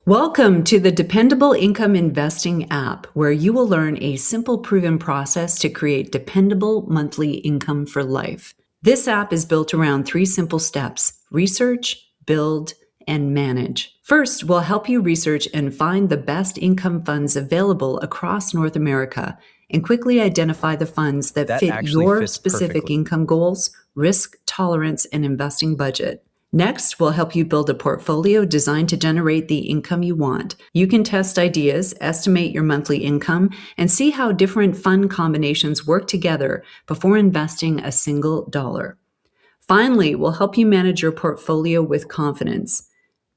Welcome to the Dependable Income Investing app, where you will learn a simple, proven process to create dependable monthly income for life. This app is built around three simple steps: research, build, and manage. First, we'll help you research and find the best income funds available across North America and quickly identify the funds that That fit actually your fits specific perfectly. income goals, risk tolerance, and investing budget. Next, we'll help you build a portfolio designed to generate the income you want. You can test ideas, estimate your monthly income, and see how different fund combinations work together before investing a single dollar. Finally, we'll help you manage your portfolio with confidence.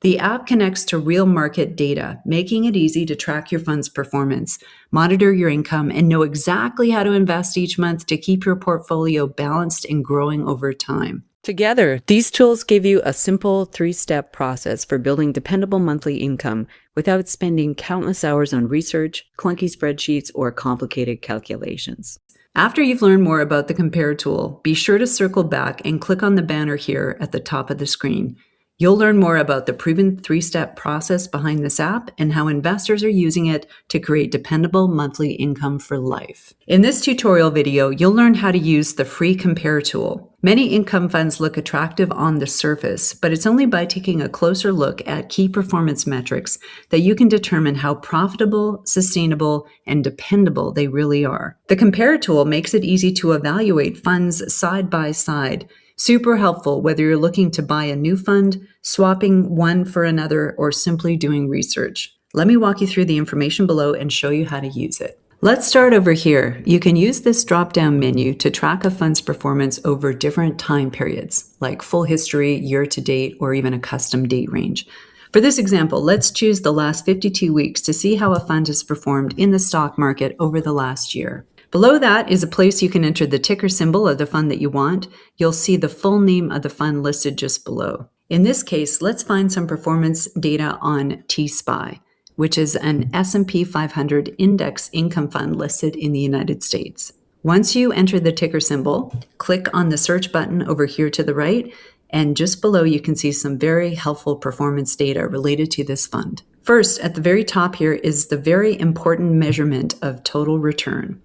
The app connects to real market data, making it easy to track your fund's performance, monitor your income, and know exactly how to invest each month to keep your portfolio balanced and growing over time. Together, these tools give you a simple three-step process for building dependable monthly income without spending countless hours on research, clunky spreadsheets, or complicated calculations. After you've learned more about the Compare tool, be sure to circle back and click on the banner here at the top of the screen. You'll learn more about the proven three-step process behind this app and how investors are using it to create dependable monthly income for life. In this tutorial video, you'll learn how to use the free Compare tool. Many income funds look attractive on the surface, but it's only by taking a closer look at key performance metrics that you can determine how profitable, sustainable, and dependable they really are. The Compare tool makes it easy to evaluate funds side by side. Super helpful whether you're looking to buy a new fund, swapping one for another, or simply doing research. Let me walk you through the information below and show you how to use it. Let's start over here. You can use this drop-down menu to track a fund's performance over different time periods, like full history, year to date, or even a custom date range. For this example, let's choose the last 52 weeks to see how a fund has performed in the stock market over the last year. Below that is a place you can enter the ticker symbol of the fund that you want. You'll see the full name of the fund listed just below. In this case, let's find some performance data on T-SPY, which is an S&P 500 index income fund listed in the United States. Once you enter the ticker symbol, click on the search button over here to the right, and just below you can see some very helpful performance data related to this fund. First, at the very top here is the very important measurement of total return.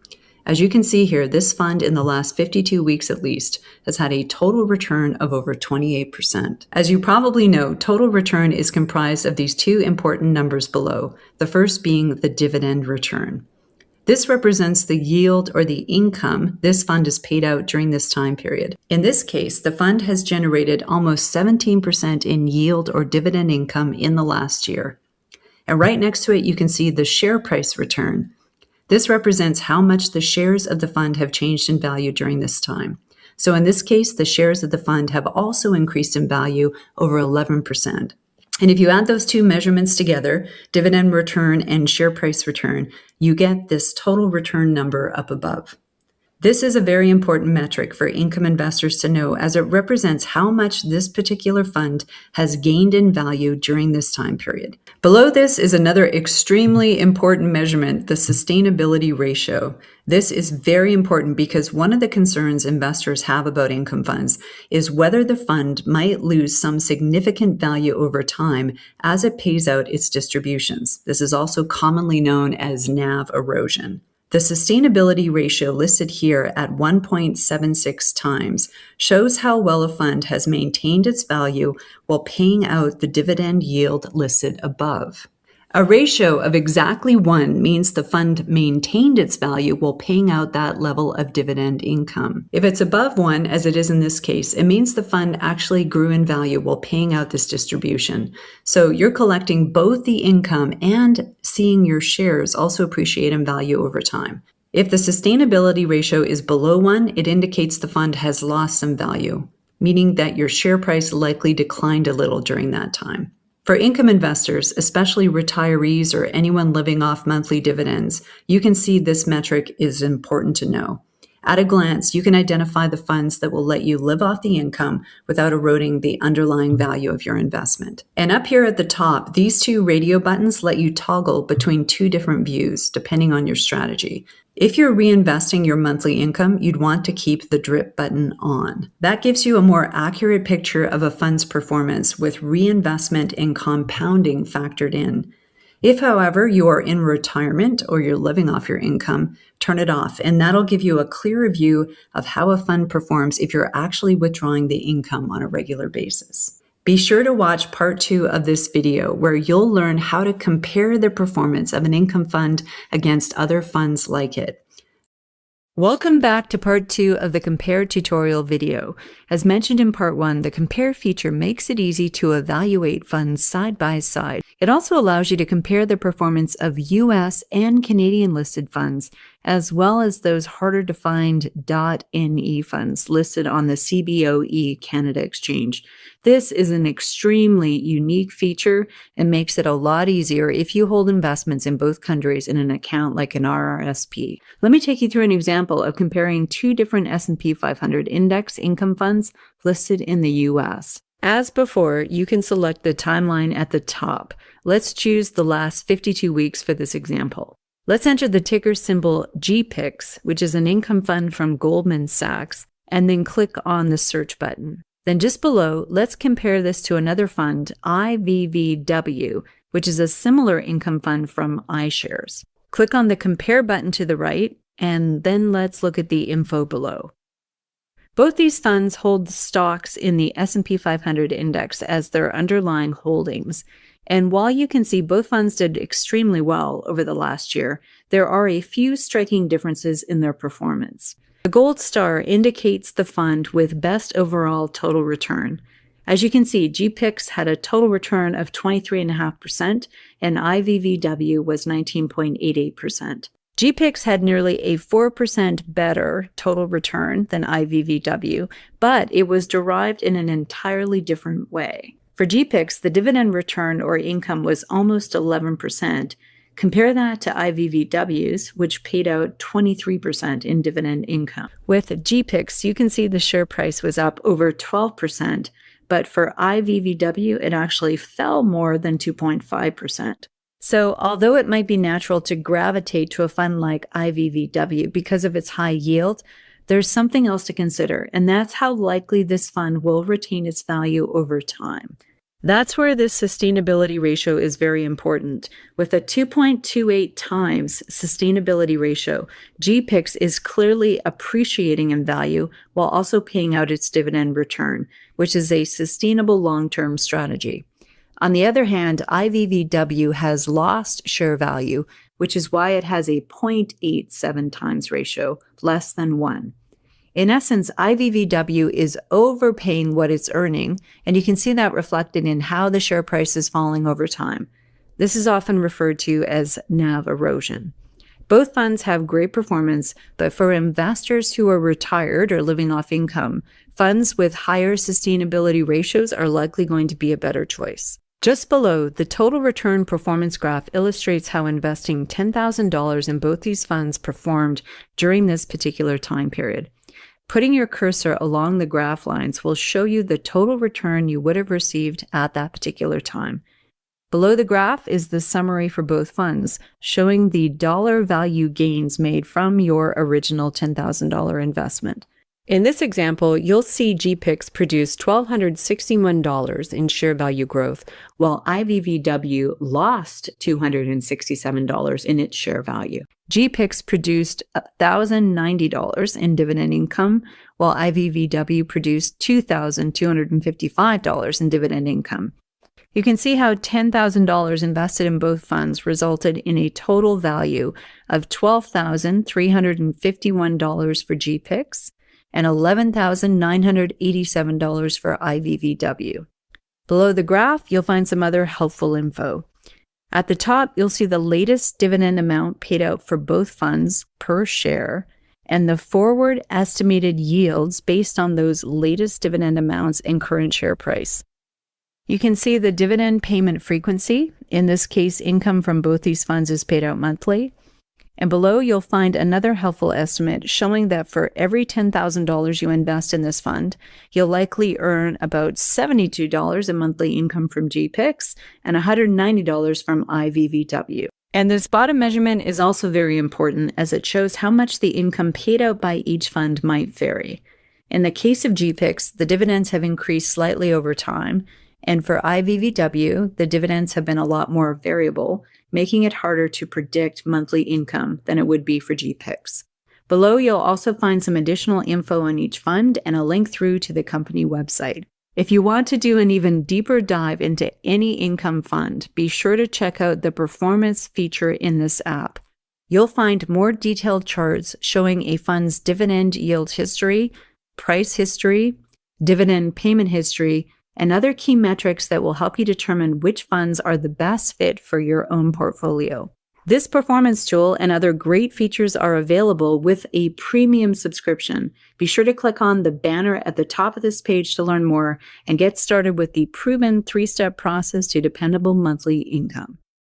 As you can see here, this fund in the last 52 weeks at least has had a total return of over 28%. As you probably know, total return is comprised of these two important numbers below, the first being the dividend return. This represents the yield or the income this fund has paid out during this time period. In this case, the fund has generated almost 17% in yield or dividend income in the last year. And right next to it, you can see the share price return. This represents how much the shares of the fund have changed in value during this time. So in this case, the shares of the fund have also increased in value over 11%. And if you add those two measurements together, dividend return and share price return, you get this total return number up above. This is a very important metric for income investors to know, as it represents how much this particular fund has gained in value during this time period. Below this is another extremely important measurement, the sustainability ratio. This is very important because one of the concerns investors have about income funds is whether the fund might lose some significant value over time as it pays out its distributions. This is also commonly known as NAV erosion. The sustainability ratio listed here at 1.76 times shows how well a fund has maintained its value while paying out the dividend yield listed above. A ratio of exactly 1 means the fund maintained its value while paying out that level of dividend income. If it's above 1, as it is in this case, it means the fund actually grew in value while paying out this distribution. So you're collecting both the income and seeing your shares also appreciate in value over time. If the sustainability ratio is below 1, it indicates the fund has lost some value, meaning that your share price likely declined a little during that time. For income investors, especially retirees or anyone living off monthly dividends, you can see this metric is important to know. At a glance, you can identify the funds that will let you live off the income without eroding the underlying value of your investment. And up here at the top, these two radio buttons let you toggle between two different views, depending on your strategy. If you're reinvesting your monthly income, you'd want to keep the drip button on. That gives you a more accurate picture of a fund's performance with reinvestment and compounding factored in. If, however, you are in retirement or you're living off your income, turn it off, and that'll give you a clearer view of how a fund performs if you're actually withdrawing the income on a regular basis. Be sure to watch part 2 of this video where you'll learn how to compare the performance of an income fund against other funds like it. Welcome back to part 2 of the Compare tutorial video. As mentioned in part 1, the Compare feature makes it easy to evaluate funds side by side. It also allows you to compare the performance of US and Canadian listed funds, as well as those harder to find .NE funds listed on the CBOE Canada Exchange. This is an extremely unique feature and makes it a lot easier if you hold investments in both countries in an account like an RRSP. Let me take you through an example of comparing two different S&P 500 index income funds listed in the US. As before, you can select the timeline at the top. Let's choose the last 52 weeks for this example. Let's enter the ticker symbol GPIX, which is an income fund from Goldman Sachs, and then click on the search button. Then just below, let's compare this to another fund, IVVW, which is a similar income fund from iShares. Click on the Compare button to the right, and then let's look at the info below. Both these funds hold stocks in the S&P 500 index as their underlying holdings. And while you can see both funds did extremely well over the last year, there are a few striking differences in their performance. The gold star indicates the fund with best overall total return. As you can see, GPIX had a total return of 23.5% and IVVW was 19.88%. GPIX had nearly a 4% better total return than IVVW, but it was derived in an entirely different way. For GPIX, the dividend return or income was almost 11%. Compare that to IVVW's, which paid out 23% in dividend income. With GPIX, you can see the share price was up over 12%, but for IVVW, it actually fell more than 2.5%. So although it might be natural to gravitate to a fund like IVVW because of its high yield, there's something else to consider, and that's how likely this fund will retain its value over time. That's where this sustainability ratio is very important. With a 2.28 times sustainability ratio, GPIX is clearly appreciating in value while also paying out its dividend return, which is a sustainable long-term strategy. On the other hand, IVVW has lost share value, which is why it has a 0.87 times ratio, less than 1. In essence, IVVW is overpaying what it's earning, and you can see that reflected in how the share price is falling over time. This is often referred to as NAV erosion. Both funds have great performance, but for investors who are retired or living off income, funds with higher sustainability ratios are likely going to be a better choice. Just below, the total return performance graph illustrates how investing $10,000 in both these funds performed during this particular time period. Putting your cursor along the graph lines will show you the total return you would have received at that particular time. Below the graph is the summary for both funds, showing the dollar value gains made from your original $10,000 investment. In this example, you'll see GPIX produce $1,261 in share value growth, while IVVW lost $267 in its share value. GPIX produced $1,090 in dividend income, while IVVW produced $2,255 in dividend income. You can see how $10,000 invested in both funds resulted in a total value of $12,351 for GPIX and $11,987 for IVVW. Below the graph, you'll find some other helpful info. At the top, you'll see the latest dividend amount paid out for both funds per share and the forward estimated yields based on those latest dividend amounts and current share price. You can see the dividend payment frequency. In this case, income from both these funds is paid out monthly. And below, you'll find another helpful estimate showing that for every $10,000 you invest in this fund, you'll likely earn about $72 in monthly income from GPIX and $190 from IVVW. And this bottom measurement is also very important as it shows how much the income paid out by each fund might vary. In the case of GPICs, the dividends have increased slightly over time, and for IVVW, the dividends have been a lot more variable, making it harder to predict monthly income than it would be for GPICs. Below, you'll also find some additional info on each fund and a link through to the company website. If you want to do an even deeper dive into any income fund, be sure to check out the performance feature in this app. You'll find more detailed charts showing a fund's dividend yield history, price history, dividend payment history, and other key metrics that will help you determine which funds are the best fit for your own portfolio. This performance tool and other great features are available with a premium subscription. Be sure to click on the banner at the top of this page to learn more and get started with the proven 3-step process to dependable monthly income.